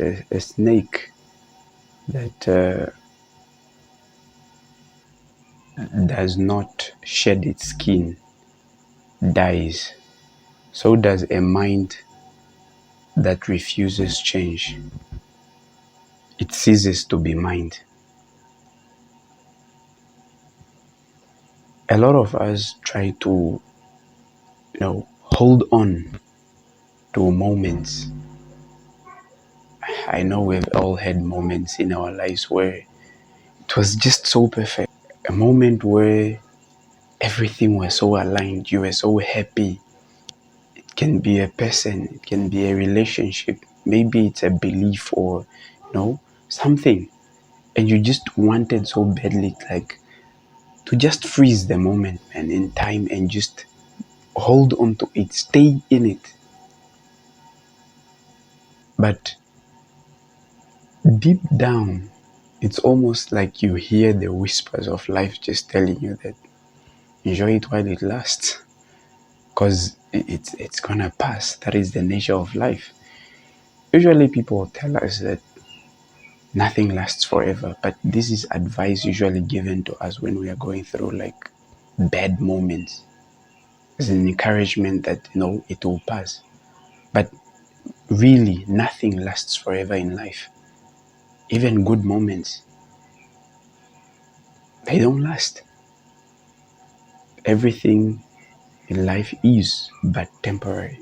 a snake that does not shed its skin dies, so does a mind that refuses change. It ceases to be mind. A lot of us try to, hold on to moments. I know we've all had moments in our lives where it was just so perfect. A moment where everything was so aligned, you were so happy. It can be a person, it can be a relationship, maybe it's a belief or, something. And you just wanted so badly, like, to just freeze the moment, man, in time and just hold on to it, stay in it. But deep down, it's almost like you hear the whispers of life just telling you that enjoy it while it lasts, because it's gonna pass. That is the nature of life. Usually people tell us that nothing lasts forever, but this is advice usually given to us when we are going through like bad moments. It's an encouragement that it will pass. But really, nothing lasts forever in life. Even good moments, they don't last. Everything in life is but temporary.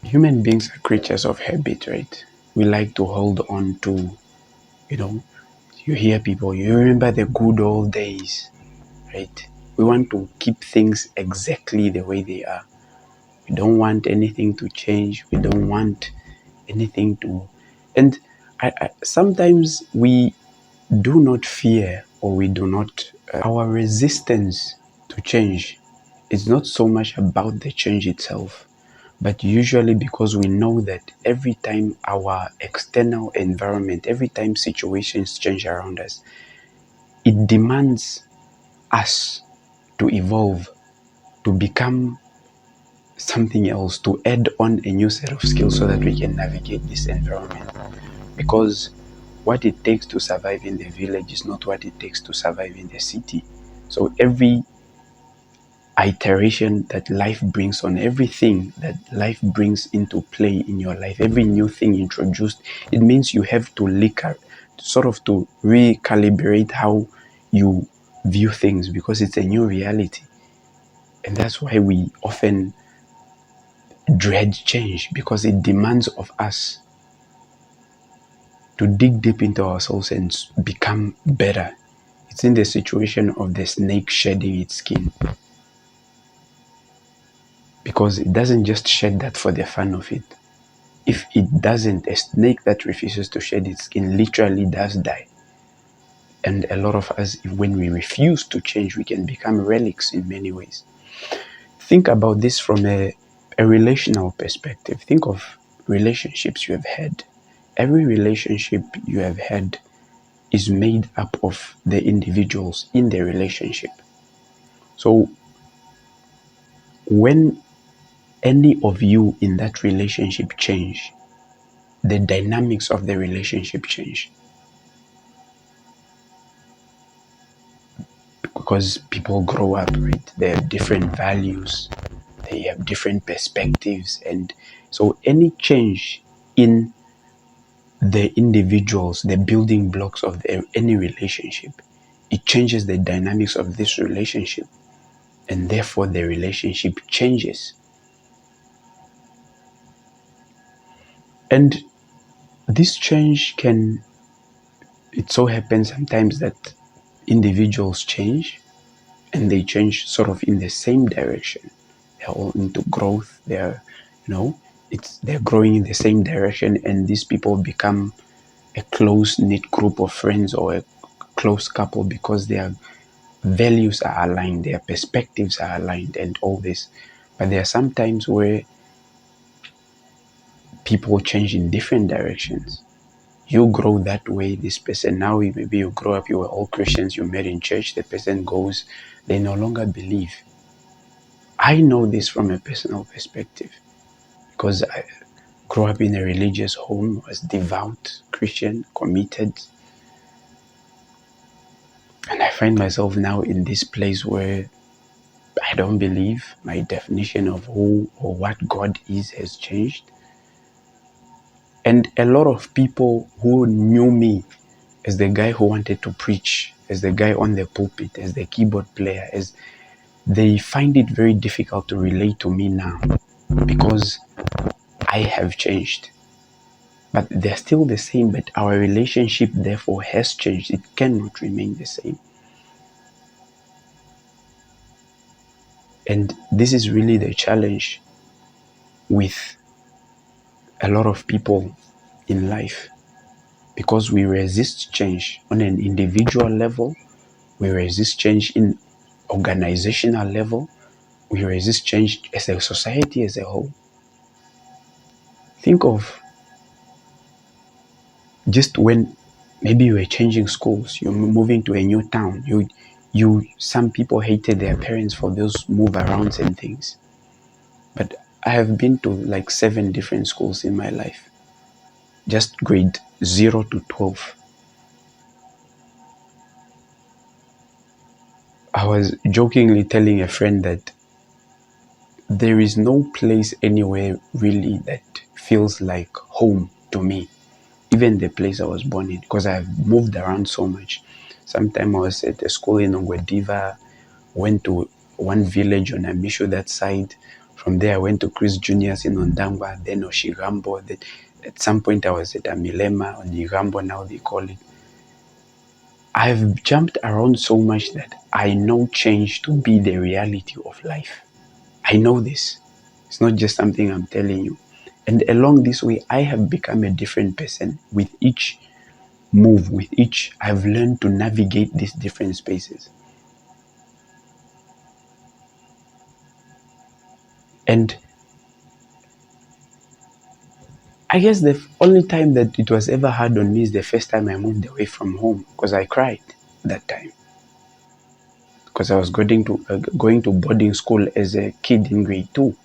Human beings are creatures of habit, right? We like to hold on to, you know, you hear people, you remember the good old days, right? We want to keep things exactly the way they are. We don't want anything to change. We don't want anything to. And sometimes we do not fear, or we do not. Our resistance to change is not so much about the change itself, but usually because we know that every time our external environment, every time situations change around us, it demands us to evolve, to become something else, to add on a new set of skills so that we can navigate this environment. Because what it takes to survive in the village is not what it takes to survive in the city. So every iteration that life brings on, everything that life brings into play in your life, every new thing introduced, it means you have to sort of to recalibrate how you view things, because it's a new reality. And that's why we often dread change, because it demands of us to dig deep into ourselves and become better. It's in the situation of the snake shedding its skin, because it doesn't just shed that for the fun of it. If it doesn't, a snake that refuses to shed its skin literally does die. And a lot of us, when we refuse to change, we can become relics in many ways. Think about this from a relational perspective. Think of relationships you have had. Every relationship you have had is made up of the individuals in the relationship. So when any of you in that relationship change, the dynamics of the relationship change. Because people grow up, right? They have different values, they have different perspectives, and so any change in the individuals, the building blocks of any relationship, it changes the dynamics of this relationship, and therefore the relationship changes. And this change it so happens sometimes that individuals change, and they change sort of in the same direction. They're all into growth. They're growing in the same direction, and these people become a close-knit group of friends or a close couple because their values are aligned, their perspectives are aligned, and all this. But there are some times where people change in different directions. You grow that way, this person, now maybe you grow up, you were all Christians, you met in church, the person goes, they no longer believe. I know this from a personal perspective, because grew up in a religious home, was devout Christian, committed. And I find myself now in this place where I don't believe my definition of who or what God is has changed. And a lot of people who knew me as the guy who wanted to preach, as the guy on the pulpit, as the keyboard player, as they find it very difficult to relate to me now because I have changed. But they're still the same, but our relationship therefore has changed. It cannot remain the same. And this is really the challenge with a lot of people in life, because we resist change on an individual level, we resist change in organizational level, we resist change as a society as a whole. Think of just when maybe you were changing schools, you're moving to a new town, some people hated their parents for those move arounds and things. But I have been to like 7 different schools in my life, just grade 0 to 12. I was jokingly telling a friend that there is no place anywhere really that feels like home to me, even the place I was born in, because I've moved around so much. Sometime I was at a school in Ongwediva, went to one village on Amisho, that side. From there I went to Chris Juniors in Ondangwa, then Oshigambo. Then at some point I was at Amilema, on Igambo now they call it. I've jumped around so much that I know change to be the reality of life. I know this. It's not just something I'm telling you. And along this way, I have become a different person with each move, with each, I've learned to navigate these different spaces. And I guess the only time that it was ever hard on me is the first time I moved away from home, because I cried that time. Because I was going to boarding school as a kid in grade 2.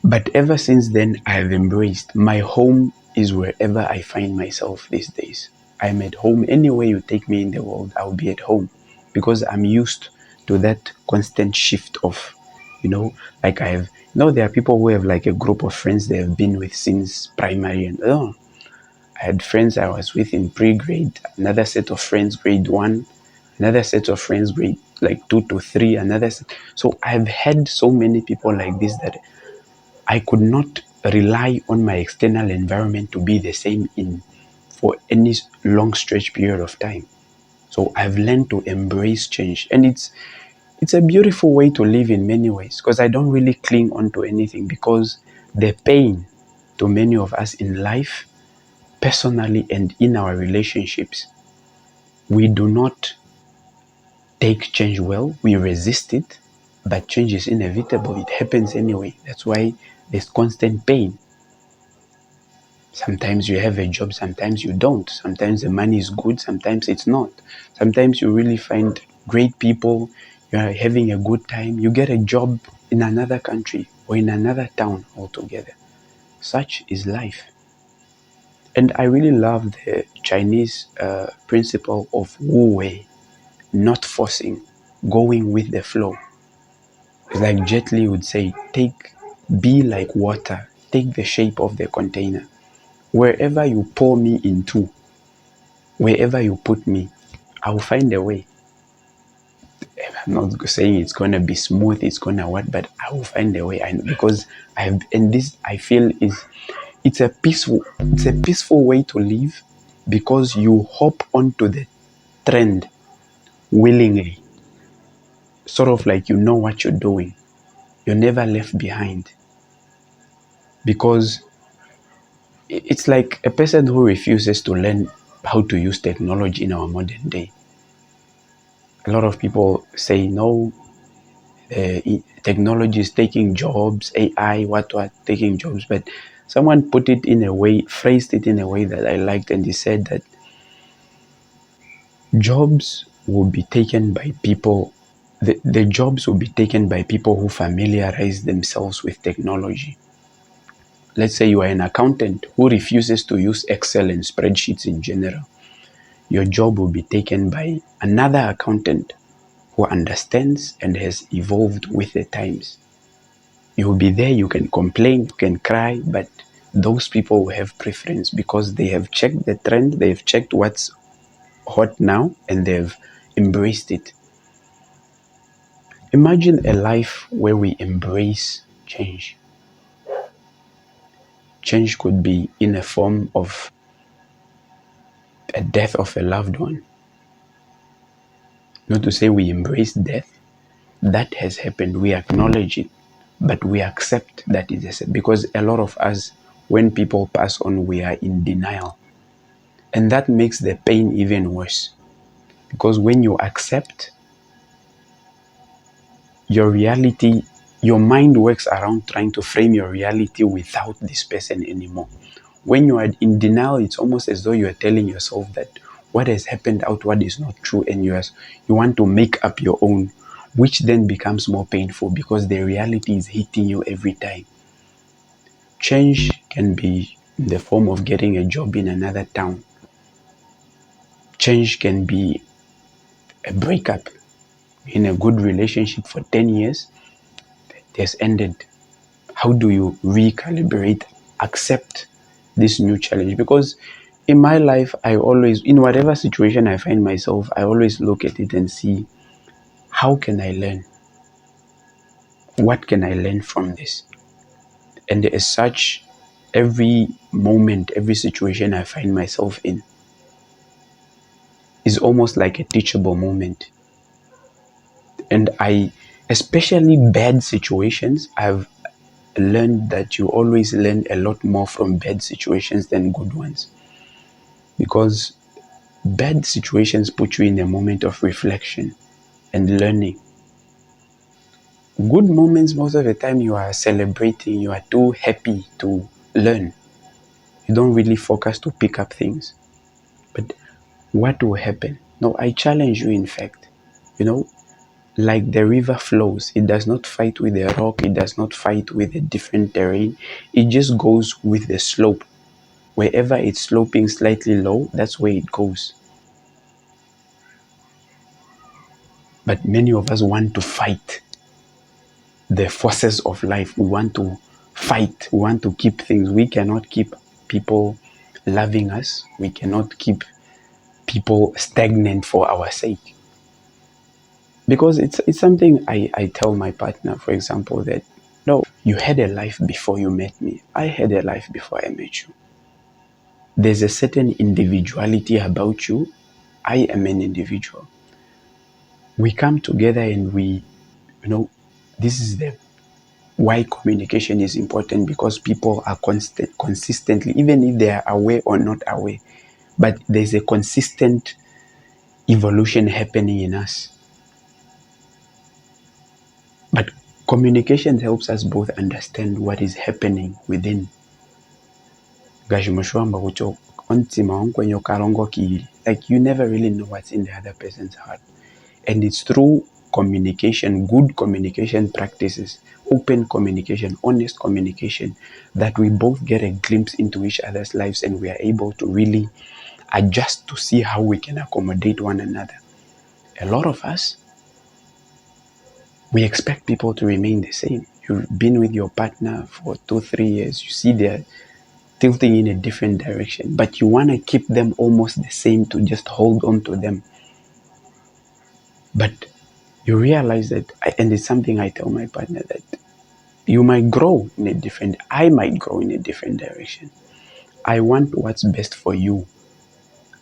But ever since then, I have embraced my home is wherever I find myself these days. I'm at home. Anywhere you take me in the world, I'll be at home, because I'm used to that constant shift of, like there are people who have like a group of friends they have been with since primary, and I had friends I was with in pre-grade, another set of friends grade 1, another set of friends grade like 2 to 3, another set. So I've had so many people like this that I could not rely on my external environment to be the same for any long stretch period of time. So I've learned to embrace change, and it's a beautiful way to live in many ways, because I don't really cling on to anything, because the pain to many of us in life, personally and in our relationships, we do not take change well, we resist it, but change is inevitable, it happens anyway. That's why there's constant pain. Sometimes you have a job, sometimes you don't. Sometimes the money is good, sometimes it's not. Sometimes you really find great people, you are having a good time, you get a job in another country or in another town altogether. Such is life. And I really love the Chinese principle of Wu Wei, not forcing, going with the flow. It's like Jet Li would say, be like water, take the shape of the container. Wherever you pour me into, wherever you put me, I will find a way. I'm not saying it's gonna be smooth, it's gonna what, but I will find a way. Because I feel it's a peaceful way to live, because you hop onto the trend willingly. Sort of like you know what you're doing. You're never left behind. Because it's like a person who refuses to learn how to use technology in our modern day. A lot of people say, no, technology is taking jobs, AI, what, taking jobs. But someone phrased it in a way that I liked, and he said that jobs will be taken by people, the jobs will be taken by people who familiarize themselves with technology. let's say you are an accountant who refuses to use Excel and spreadsheets in general. Your job will be taken by another accountant who understands and has evolved with the times. You will be there, you can complain, you can cry, but those people will have preference because they have checked the trend, they've checked what's hot now, and they've embraced it. Imagine a life where we embrace change. Change could be in a form of a death of a loved one. Not to say we embrace death, that has happened, we acknowledge it, but we accept that it is because a lot of us, when people pass on, we are in denial. And that makes the pain even worse. Because when you accept, your reality, your mind works around trying to frame your reality without this person anymore. When you are in denial, it's almost as though you are telling yourself that what has happened outward is not true, and you want to make up your own, which then becomes more painful because the reality is hitting you every time. Change can be in the form of getting a job in another town. Change can be a breakup in a good relationship for 10 years. It has ended. How do you recalibrate, accept this new challenge? Because in my life, I always, in whatever situation I find myself, I always look at it and see, how can I learn? What can I learn from this? And as such, every moment, every situation I find myself in is almost like a teachable moment. And especially bad situations, I've learned that you always learn a lot more from bad situations than good ones. Because bad situations put you in a moment of reflection and learning. Good moments, most of the time, you are celebrating, you are too happy to learn. You don't really focus to pick up things. But what will happen? No, I challenge you, in fact. Like the river flows, it does not fight with a rock, it does not fight with a different terrain. It just goes with the slope. Wherever it's sloping slightly low, that's where it goes. But many of us want to fight the forces of life. We want to fight. We want to keep things. We cannot keep people loving us. We cannot keep people stagnant for our sake. Because it's something I tell my partner, for example, that no, you had a life before you met me. I had a life before I met you. There's a certain individuality about you. I am an individual. We come together and this is why communication is important, because people are consistently, even if they are aware or not aware, but there's a consistent evolution happening in us. But communication helps us both understand what is happening within. Like you never really know what's in the other person's heart. And it's through communication, good communication practices, open communication, honest communication, that we both get a glimpse into each other's lives, and we are able to really adjust to see how we can accommodate one another. A lot of us, we expect people to remain the same. You've been with your partner for 2-3 years, you see they're tilting in a different direction, but you want to keep them almost the same to just hold on to them. But you realize that, and it's something I tell my partner, that you might grow I might grow in a different direction. I want what's best for you.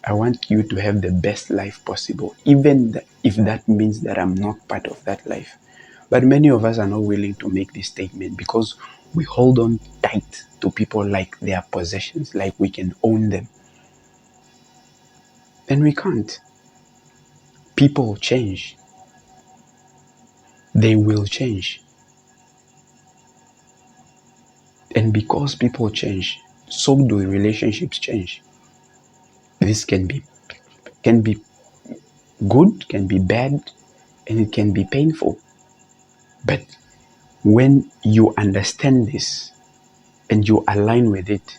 I want you to have the best life possible, even if that means that I'm not part of that life. But many of us are not willing to make this statement because we hold on tight to people like they are possessions, like we can own them. And we can't. People change. They will change. And because people change, so do relationships change. This can be good, can be bad, and it can be painful. But when you understand this, and you align with it,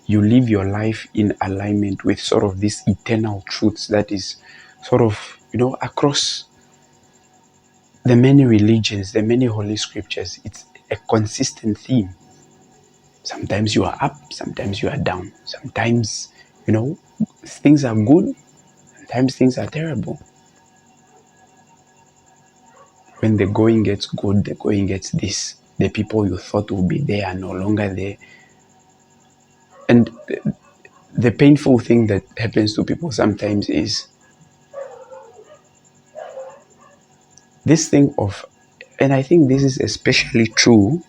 you live your life in alignment with sort of these eternal truths that is sort of, across the many religions, the many holy scriptures. It's a consistent theme. Sometimes you are up, sometimes you are down. Sometimes, things are good, sometimes things are terrible. When the going gets good, the going gets this. The people you thought would be there are no longer there. And the painful thing that happens to people sometimes is this thing of, and I think this is especially true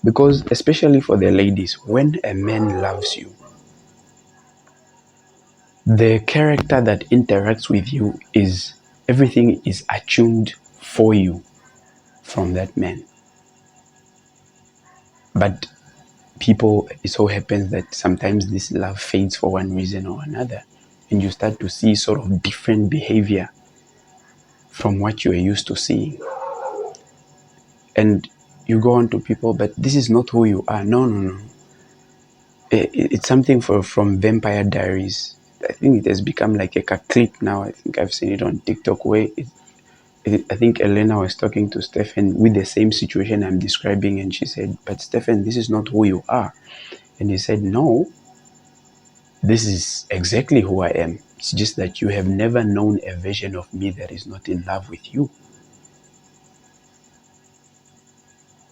because, especially for the ladies, when a man loves you, the character that interacts with you is, everything is attuned for you from that man. But people, it so happens that sometimes this love fades for one reason or another, and you start to see sort of different behavior from what you are used to seeing. And you go on to people, but this is not who you are. No. It's something from Vampire Diaries. I think it has become like a clip now. I think I've seen it on TikTok where I think Elena was talking to Stefan with the same situation I'm describing, and she said, but Stefan, this is not who you are. And he said, no, this is exactly who I am. It's just that you have never known a version of me that is not in love with you.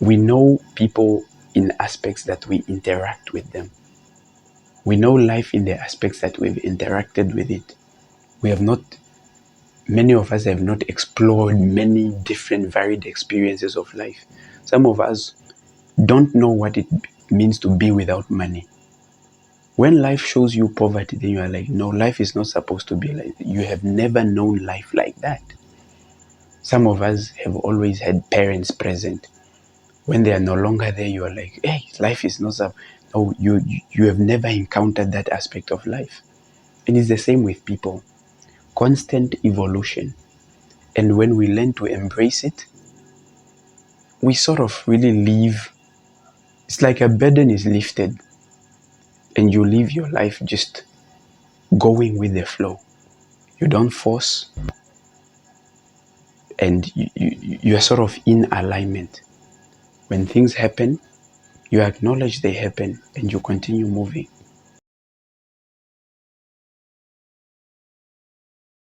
We know people in aspects that we interact with them. We know life in the aspects that we've interacted with it. Many of us have not explored many different varied experiences of life. Some of us don't know what it means to be without money. When life shows you poverty, then you are like, no, life is not supposed to be like that. You have never known life like that. Some of us have always had parents present. When they are no longer there, you are like, hey, life is not so. No, you have never encountered that aspect of life. And it's the same with people. Constant evolution. And when we learn to embrace it, we sort of really live. It's like a burden is lifted and you live your life just going with the flow. You don't force, and you are sort of in alignment. When things happen, you acknowledge they happen and you continue moving.